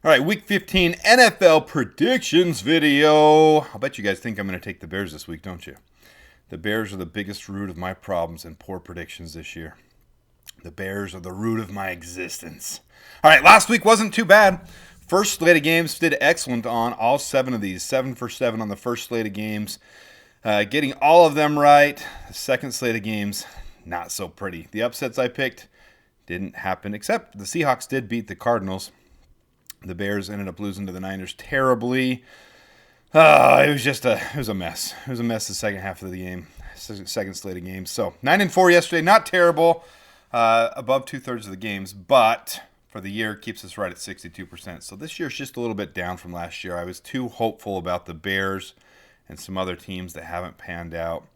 All right, Week 15 NFL predictions video. I'll bet you guys think I'm going to take the Bears this week, don't you? The Bears are the biggest root of my problems and poor predictions this year. The Bears are the root of my existence. All right, last week wasn't too bad. First slate of games, did excellent on all 7 of these. 7 for 7 on the first slate of games. Getting all of them right. The second slate of games, not so pretty. The upsets I picked didn't happen, except the Seahawks did beat the Cardinals. The Bears ended up losing to the Niners terribly. It was a mess. It was a mess the second half of the game, second slate of games. So 9-4 yesterday, not terrible, above 2/3 of the games, but for the year keeps us right at 62%. So this year's just a little bit down from last year. I was too hopeful about the Bears and some other teams that haven't panned out.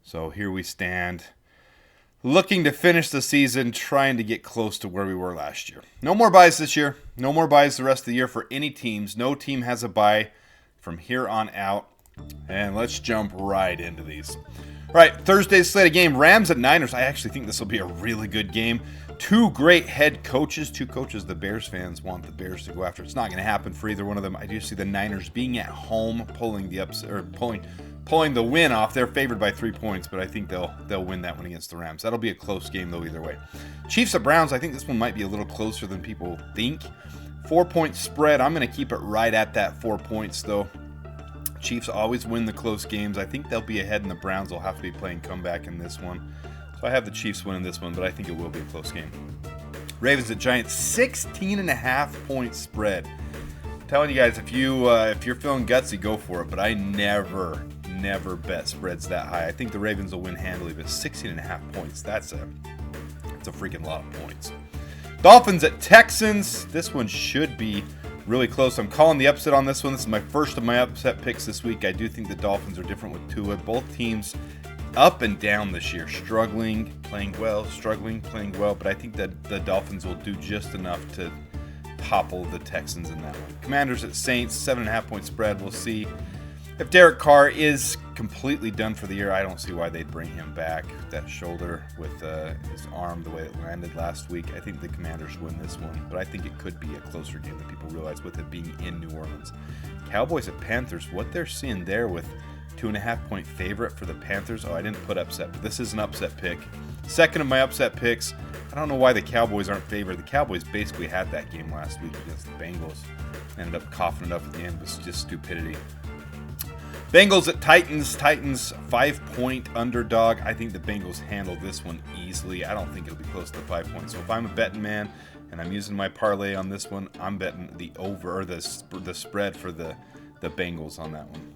So here we stand, looking to finish the season, trying to get close to where we were last year. No more buys this year. No more buys the rest of the year for any teams. No team has a buy from here on out. And let's jump right into these. All right, Thursday's slate of game, Rams at Niners. I actually think this will be a really good game. Two great head coaches, two coaches the Bears fans want the Bears to go after. It's not going to happen for either one of them. I do see the Niners being at home, pulling the win off. They're favored by 3 points, but I think they'll win that one against the Rams. That'll be a close game, though, either way. Chiefs at Browns, I think this one might be a little closer than people think. 4-point spread. I'm going to keep it right at that 4 points, though. Chiefs always win the close games. I think they'll be ahead, and the Browns will have to be playing comeback in this one. So I have the Chiefs winning this one, but I think it will be a close game. Ravens at Giants, 16.5-point spread. I'm telling you guys, if you're feeling gutsy, go for it. But I never bet spreads that high. I think the Ravens will win handily, but 16.5 points, that's a freaking lot of points. Dolphins at Texans. This one should be really close. I'm calling the upset on this one. This is my first of my upset picks this week. I do think the Dolphins are different with Tua. Both teams up and down this year, struggling, playing well, but I think that the Dolphins will do just enough to topple the Texans in that one. Commanders at Saints, 7.5-point spread. We'll see. If Derek Carr is completely done for the year, I don't see why they'd bring him back. That shoulder with his arm, the way it landed last week, I think the Commanders win this one, but I think it could be a closer game than people realize with it being in New Orleans. Cowboys at Panthers, what they're seeing there with 2.5-point favorite for the Panthers. Oh, I didn't put upset, but this is an upset pick. Second of my upset picks. I don't know why the Cowboys aren't favored. The Cowboys basically had that game last week against the Bengals. Ended up coughing it up at the end. It was just stupidity. Bengals at Titans. Titans 5-point underdog. I think the Bengals handle this one easily. I don't think it'll be close to 5 points. So if I'm a betting man and I'm using my parlay on this one, I'm betting the over or the spread for the Bengals on that one.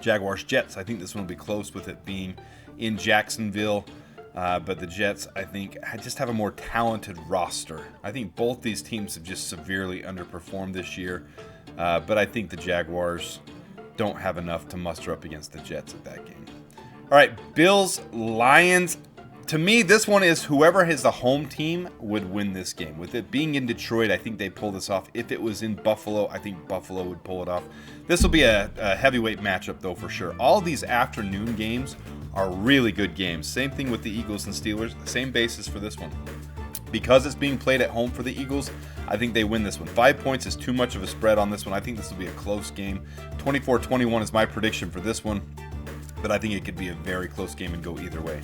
Jaguars Jets. I think this one will be close with it being in Jacksonville. But the Jets, I think, just have a more talented roster. I think both these teams have just severely underperformed this year. But I think the Jaguars don't have enough to muster up against the Jets at that game. All right, Bills, Lions. To me, this one is whoever has the home team would win this game. With it being in Detroit, I think they pull this off. If it was in Buffalo, I think Buffalo would pull it off. This will be a heavyweight matchup, though, for sure. All these afternoon games are really good games. Same thing with the Eagles and Steelers. Same basis for this one. Because it's being played at home for the Eagles, I think they win this one. 5 points is too much of a spread on this one. I think this will be a close game. 24-21 is my prediction for this one, but I think it could be a very close game and go either way.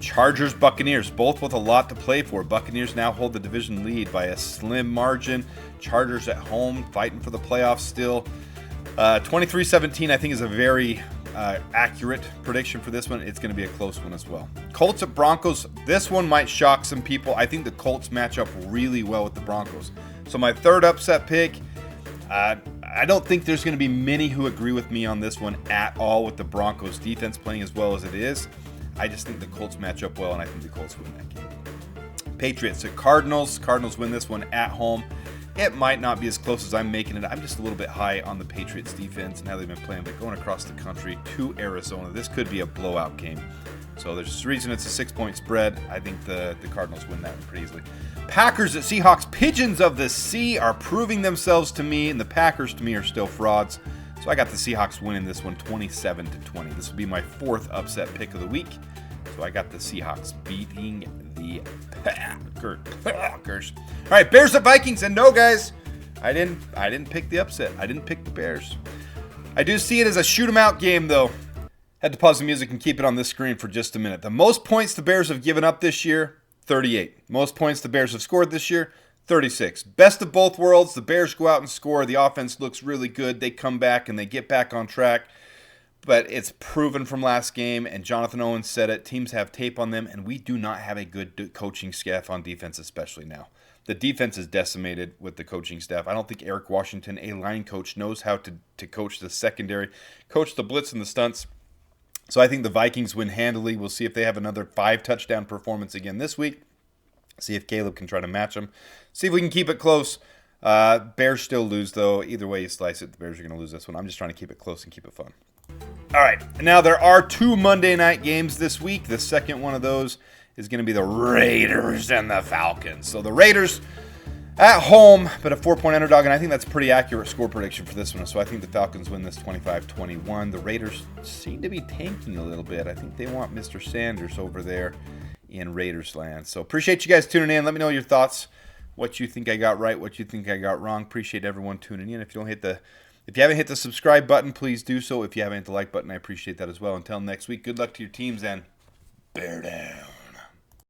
Chargers, Buccaneers, both with a lot to play for. Buccaneers now hold the division lead by a slim margin. Chargers at home, fighting for the playoffs still. 23-17, I think, is a very accurate prediction for this one. It's going to be a close one as well. Colts at Broncos. This one might shock some people. I think the Colts match up really well with the Broncos. So my third upset pick, I don't think there's going to be many who agree with me on this one at all with the Broncos defense playing as well as it is. I just think the Colts match up well, and I think the Colts win that game. Patriots at Cardinals. Cardinals win this one at home. It might not be as close as I'm making it. I'm just a little bit high on the Patriots defense and how they've been playing, but going across the country to Arizona, this could be a blowout game. So there's a reason it's a 6-point spread. I think the Cardinals win that one pretty easily. Packers at Seahawks. Pigeons of the Sea are proving themselves to me, and the Packers to me are still frauds. So I got the Seahawks winning this one 27-20. This will be my fourth upset pick of the week. So I got the Seahawks beating the Packers. All right, Bears at Vikings. And no, guys, I didn't pick the upset. I didn't pick the Bears. I do see it as a shoot 'em out game, though. Had to pause the music and keep it on this screen for just a minute. The most points the Bears have given up this year, 38. Most points the Bears have scored this year, 36. Best of both worlds. The Bears go out and score. The offense looks really good. They come back and they get back on track. But it's proven from last game, and Jonathan Owens said it, teams have tape on them, and we do not have a good coaching staff on defense, especially now. The defense is decimated with the coaching staff. I don't think Eric Washington, a line coach, knows how to coach the secondary, coach the blitz and the stunts. So I think the Vikings win handily. We'll see if they have another 5-touchdown performance again this week. See if Caleb can try to match them. See if we can keep it close. Bears still lose, though. Either way you slice it, the Bears are going to lose this one. I'm just trying to keep it close and keep it fun. All right, now there are 2 Monday night games this week. The second one of those is going to be the Raiders and the Falcons. So the Raiders at home, but a 4-point underdog, and I think that's a pretty accurate score prediction for this one. So I think the Falcons win this 25-21. The Raiders seem to be tanking a little bit. I think they want Mr. Sanders over there in Raiders land. So appreciate you guys tuning in. Let me know your thoughts, what you think I got right, what you think I got wrong. Appreciate everyone tuning in. If you haven't hit the subscribe button, please do so. If you haven't hit the like button, I appreciate that as well. Until next week, good luck to your teams and bear down.